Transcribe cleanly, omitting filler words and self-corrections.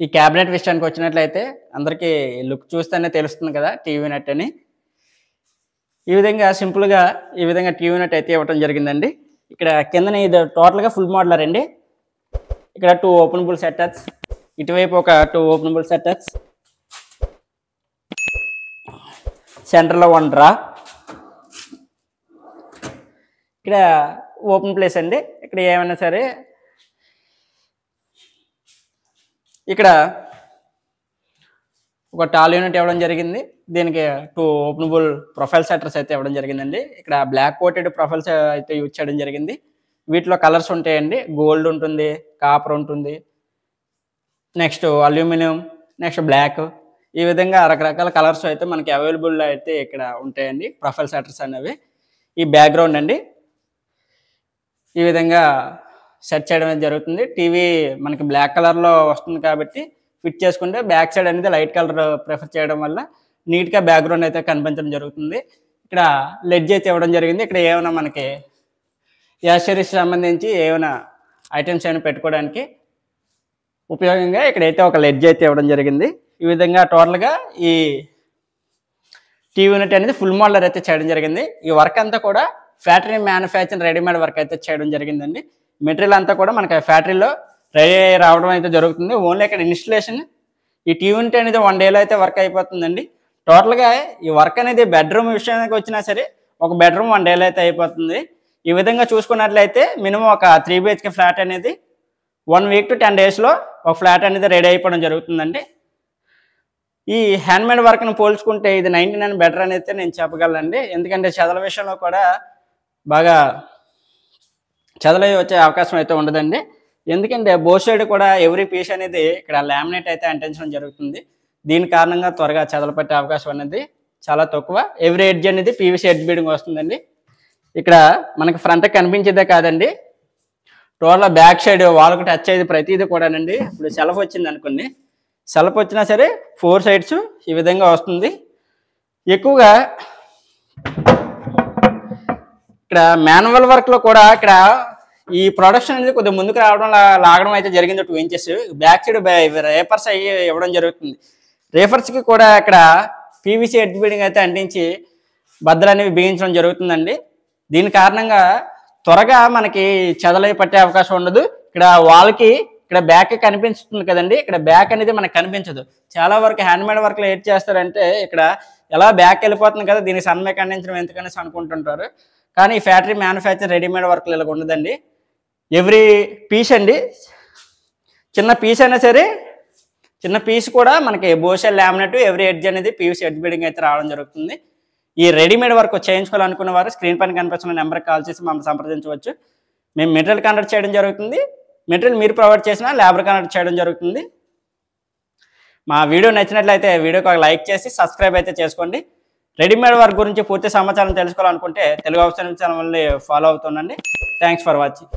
ఈ క్యాబినెట్ విషయానికి వచ్చినట్లయితే అందరికీ లుక్ చూస్తేనే తెలుస్తుంది కదా టీవీ నెట్ అని. ఈ విధంగా సింపుల్గా ఈ విధంగా టీవీ నెట్ అయితే ఇవ్వటం జరిగిందండి. ఇక్కడ కిందన ఇది టోటల్గా ఫుల్ మోడలర్ అండి. ఇక్కడ 2 ఓపెనబుల్ సెటర్స్, ఇటువైపు ఒక 2 ఓపెనబుల్ సెటర్స్, సెంటర్లో 1 డ్రా, ఇక్కడ ఓపెన్ ప్లేస్ అండి. ఇక్కడ ఏమైనా సరే ఇక్కడ ఒక టాల్ యూనిట్ ఇవ్వడం జరిగింది. దీనికి 2 ఓపెనబుల్ ప్రొఫైల్ సెటర్స్ అయితే ఇవ్వడం జరిగిందండి. ఇక్కడ బ్లాక్ కోటెడ్ ప్రొఫైల్స్ అయితే యూజ్ చేయడం జరిగింది. వీటిలో కలర్స్ ఉంటాయండి. గోల్డ్ ఉంటుంది, కాపర్ ఉంటుంది, నెక్స్ట్ అల్యూమినియం, నెక్స్ట్ బ్లాక్, ఈ విధంగా రకరకాల కలర్స్ అయితే మనకి అవైలబుల్ అయితే ఇక్కడ ఉంటాయండి ప్రొఫైల్ సెటర్స్ అనేవి. ఈ బ్యాక్గ్రౌండ్ అండి ఈ విధంగా సెట్ చేయడం జరుగుతుంది. టీవీ మనకి బ్లాక్ కలర్లో వస్తుంది కాబట్టి ఫిట్ చేసుకుంటే బ్యాక్ సైడ్ అనేది లైట్ కలర్ ప్రిఫర్ చేయడం వల్ల నీట్గా బ్యాక్గ్రౌండ్ అయితే కనిపించడం జరుగుతుంది. ఇక్కడ లెడ్జ్ అయితే ఇవ్వడం జరిగింది. ఇక్కడ ఏమైనా మనకి యాక్సెసరీస్ సంబంధించి ఏమైనా ఐటమ్స్ ఏమైనా పెట్టుకోవడానికి ఉపయోగంగా ఇక్కడైతే ఒక లెడ్జ్ అయితే ఇవ్వడం జరిగింది. ఈ విధంగా టోటల్గా ఈ టీవీ యూనిట్ అనేది ఫుల్ మోడలర్ అయితే చేయడం జరిగింది. ఈ వర్క్ అంతా కూడా ఫ్యాక్టరీ మ్యానుఫ్యాక్చర్ రెడీమేడ్ వర్క్ అయితే చేయడం జరిగిందండి. మెటీరియల్ అంతా కూడా మనకి ఫ్యాక్టరీలో రెడీ రావడం అయితే జరుగుతుంది. ఓన్లీ ఇక్కడ ఇన్స్టలేషన్ ఈ టీవీ యూనిట్ అనేది 1 డేలో అయితే వర్క్ అయిపోతుందండి. టోటల్గా ఈ వర్క్ అనేది బెడ్రూమ్ విషయానికి వచ్చినా సరే ఒక బెడ్రూమ్ 1 డేలో అయితే అయిపోతుంది. ఈ విధంగా చూసుకున్నట్లయితే మినిమం ఒక 3 BHK ఫ్లాట్ అనేది 1 వీక్ టు 10 డేస్లో ఒక ఫ్లాట్ అనేది రెడీ అయిపోవడం జరుగుతుందండి. ఈ హ్యాండ్మేడ్ వర్క్ను పోల్చుకుంటే ఇది 99 బెటర్ అని అయితే నేను చెప్పగలనండి. ఎందుకంటే చెదల విషయంలో కూడా బాగా చెదలు వచ్చే అవకాశం అయితే ఉండదండి. ఎందుకంటే బోత్ సైడ్ కూడా ఎవ్రీ పీస్ అనేది ఇక్కడ లామినేట్ అయితే అంటించడం జరుగుతుంది. దీని కారణంగా త్వరగా చెదలు పట్టే అవకాశం అనేది చాలా తక్కువ. ఎవ్రీ ఎడ్జ్ అనేది పీవీసీ ఎడ్జ్ బీడింగ్ వస్తుందండి. ఇక్కడ మనకి ఫ్రంట్ కనిపించేదే కాదండి, టోటల్ బ్యాక్ సైడ్ వాళ్ళకు టచ్ అయ్యేది ప్రతిదీ కూడానండి. ఇప్పుడు సెల్ఫ్ వచ్చింది అనుకోండి, సెల్ఫ్ వచ్చినా సరే 4 సైడ్స్ ఈ విధంగా వస్తుంది. ఎక్కువగా ఇక్కడ మాన్యువల్ వర్క్లో కూడా ఇక్కడ ఈ ప్రొడక్షన్ అనేది కొద్దిగా ముందుకు లాగడం అయితే జరిగింది. 2 ఇంచెస్ బ్యాక్ సైడ్ రేపర్స్ అయ్యి ఇవ్వడం జరుగుతుంది. రేపర్స్కి కూడా ఇక్కడ పీవీసీ ఎడ్జ్ బీడింగ్ అయితే అంటించి బద్దలు అనేవి బిగించడం జరుగుతుందండి. దీని కారణంగా త్వరగా మనకి చెదలై పట్టే అవకాశం ఉండదు. ఇక్కడ వాళ్ళకి ఇక్కడ బ్యాక్ కనిపిస్తుంది కదండి, ఇక్కడ బ్యాక్ అనేది మనకు కనిపించదు. చాలా వరకు హ్యాండ్మేడ్ వర్క్లో ఏం చేస్తారంటే ఇక్కడ ఎలా బ్యాక్ వెళ్ళిపోతుంది కదా, దీనికి సన్మేక్ అందించడం ఎందుకనేసి అనుకుంటుంటారు. కానీ ఈ ఫ్యాక్టరీ మ్యానుఫ్యాక్చర్ రెడీమేడ్ వర్క్లు ఇలా ఉండదండి. ఎవ్రీ పీస్ అండి, చిన్న పీస్ అయినా సరే చిన్న పీస్ కూడా మనకి బోషెల్ లామినేట్ ఎవ్రీ ఎడ్జ్ అనేది పీవీసీ ఎడ్జ్ బీడింగ్ అయితే రావడం జరుగుతుంది. ఈ రెడీమేడ్ వర్క్ చేయించుకోవాలనుకున్న వారు స్క్రీన్ పైన కనిపిస్తున్న నెంబర్కి కాల్ చేసి మమ్మల్ని సంప్రదించవచ్చు. మేము మెటీరియల్ కన్వర్ట్ చేయడం జరుగుతుంది. మెటీరియల్ మీరు ప్రొవైడ్ చేసినా లేబర్ కన్వర్ట్ చేయడం జరుగుతుంది. మా వీడియో నచ్చినట్లయితే వీడియోకి ఒక లైక్ చేసి సబ్స్క్రైబ్ అయితే చేసుకోండి. రెడీమేడ్ వర్క్ గురించి పూర్తి సమాచారం తెలుసుకోవాలనుకుంటే తెలుగు హౌస్ ఛానల్ని ఫాలో అవుతుండండి. Thanks for watching.